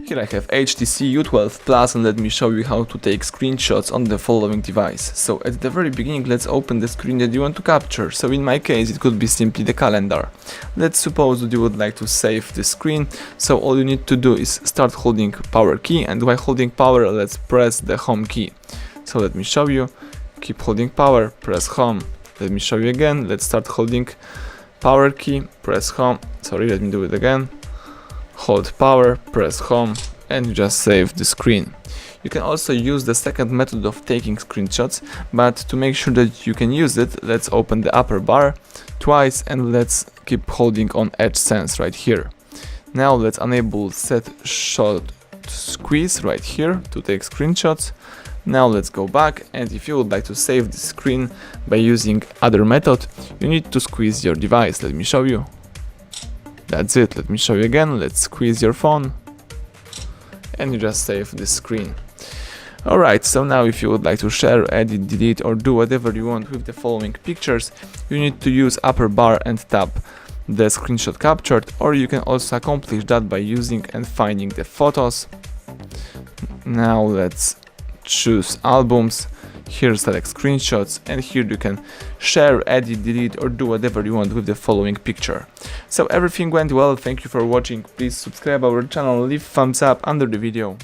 Here I have HTC U12 Plus, and let me show you how to take screenshots on the following device. So at the very beginning, let's open the screen that you want to capture. So in my case, it could be simply the calendar. Let's suppose that you would like to save the screen. So all you need to do is start holding power key, and while holding power, let's press the home key. So let me show you. Keep holding power, press home. Let me show you again. Let's start holding power key, press home. Sorry, let me do it again. Hold power, press home, and you just save the screen. You can also use the second method of taking screenshots, but to make sure that you can use it, let's open the upper bar twice and let's keep holding on Edge Sense right here. Now let's enable Set Shot Squeeze right here to take screenshots. Now let's go back, and if you would like to save the screen by using other method, you need to squeeze your device. Let me show you. That's it. Let me show you again. Let's squeeze your phone and you just save the screen. Alright, so now if you would like to share, edit, delete or do whatever you want with the following pictures, you need to use upper bar and tap the screenshot captured, or you can also accomplish that by using and finding the photos. Now let's choose albums. Here select screenshots, and here you can share, edit, delete or do whatever you want with the following picture. So everything went well, thank you for watching, please subscribe our channel, leave thumbs up under the video.